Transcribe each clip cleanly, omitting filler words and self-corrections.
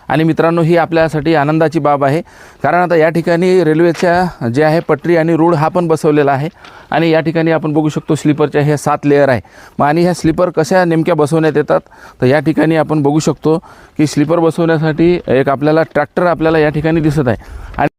आणि मित्रांनो ही आपल्यासाठी आनंदाची बाब आहे, कारण आता या ठिकाणी रेल्वेच्या जे आहे पटरी आणि रूळ हा पण बसवलेला आहे। आणि या ठिकाणी आपण बघू शकतो स्लीपरच्या हे 7 लेअर आहे। मग आणि ह्या स्लीपर कशा नेमक्या बसवण्यात येतात तर या ठिकाणी आपण बघू शकतो की स्लीपर बसवण्यासाठी एक आपल्याला ट्रॅक्टर आपल्याला या ठिकाणी दिसत आहे। आणि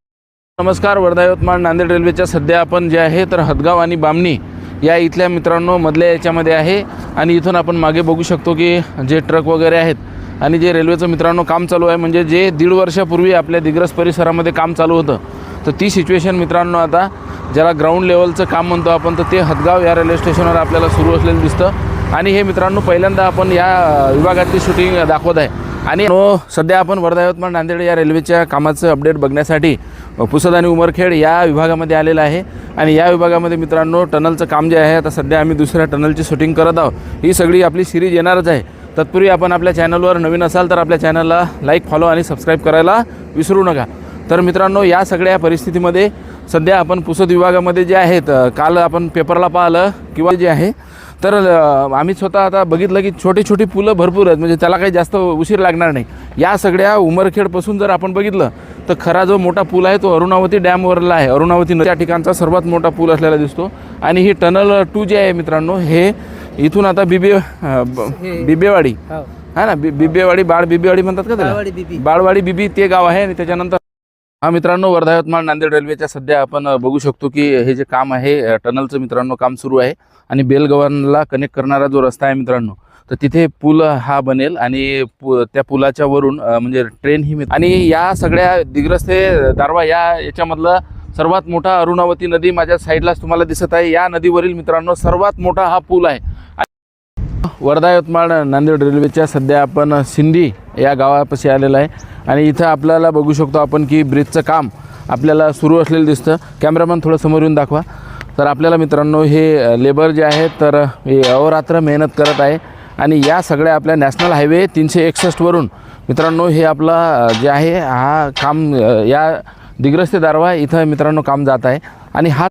नमस्कार, वर्धा यवतमाळ नांदेड रेल्वेच्या सध्या आपण जे आहे तर हदगाव आणि बामणी या इथल्या मित्रांनो मधल्या याच्यामध्ये आहे। आणि इथून आपण मागे बघू शकतो की जे ट्रक वगैरे आहेत आणि जे रेल्वेचं मित्रांनो काम चालू आहे, म्हणजे जे 1.5 वर्षापूर्वी आपल्या दिग्रस परिसरामध्ये काम चालू होतं तर ती सिच्युएशन मित्रांनो आता ज्याला ग्राउंड लेवलचं काम म्हणतो आपण तर ते हदगाव या रेल्वे स्टेशनवर आपल्याला सुरू असलेलं दिसतं। आणि हे मित्रांनो पहिल्यांदा आपण या विभागातली शूटिंग दाखवत आहे। आणि सध्या आपण वर्धा यवतमाळ नांदेड या रेल्वेच्या कामाचं अपडेट बघण्यासाठी पुसद आणि उमरखेड या विभागामध्ये आलेला आहे। आणि या विभागामध्ये मित्रांनो टनलचं काम जे आहे आता सध्या आम्ही दुसऱ्या टनलची शूटिंग करत आहोत। ही सगळी आपली सिरीज येणारच आहे। तत्पूर्वी आपण आपल्या चॅनलवर नवीन असाल तर आपल्या चॅनलला लाईक, फॉलो आणि सबस्क्राईब करायला विसरू नका। तर मित्रांनो या सगळ्या परिस्थितीमध्ये सध्या आपण पुसद विभागामध्ये जे आहेत, काल आपण पेपरला पाहिलं किंवा जे आहे तर आम्ही स्वतः आता बघितलं की छोटी छोटी पुलं भरपूर आहेत, म्हणजे त्याला काही जास्त उशीर लागणार नाही। या सगळ्या उमरखेडपासून जर आपण बघितलं तर खरा जो मोठा पूल आहे तो अरुणावती डॅमवरला आहे। अरुणावती नदी त्या ठिकाणचा सर्वात मोठा पूल असलेला दिसतो। आणि ही टनल 2 जे आहे मित्रांनो हे इथून आता बिबेवाडी हा ना, बिबेवाडी बिबेवाडी म्हणतात का त्याला, बाळवाडी बिबी ते गाव आहे। आणि त्याच्यानंतर हा मित्रांनो वर्धा यवतमाळ नांदेड रेल्वेच्या सध्या आपण बघू शकतो की हे जे काम आहे टनलचं मित्रांनो काम सुरू आहे। आणि बेलगव्हाणला कनेक्ट करणारा जो रस्ता आहे मित्रांनो तर तिथे पूल हा बनेल आणि त्या पुलाच्या वरून म्हणजे ट्रेन ही आणि या सगळ्या दिग्रस ते दारवा याच्यामधला सर्वात मोठा अरुणावती नदी माझ्या साईडलाच तुम्हाला दिसत आहे। या नदीवरील मित्रांनो सर्वात मोठा हा पूल आहे। वर्धा यवतमाळ नांदेड रेल्वेच्या सध्या आपण सिंधी या गावापाशी आलेला आहे। आणि इथं आपल्याला बघू शकतो आपण की ब्रिजचं काम आपल्याला सुरू असलेलं दिसतं। कॅमेरामॅन थोडं समोर येऊन दाखवा। तर आपल्याला मित्रांनो हे लेबर जे आहेत तर हे अहोरात्र मेहनत करत आहे। आणि या सगळ्या आपल्या नॅशनल हायवे 361 वरून मित्रांनो हे आपला जे आहे हा काम या दिग्रस ते दारवा इथं मित्रांनो काम जात आहे। आणि हा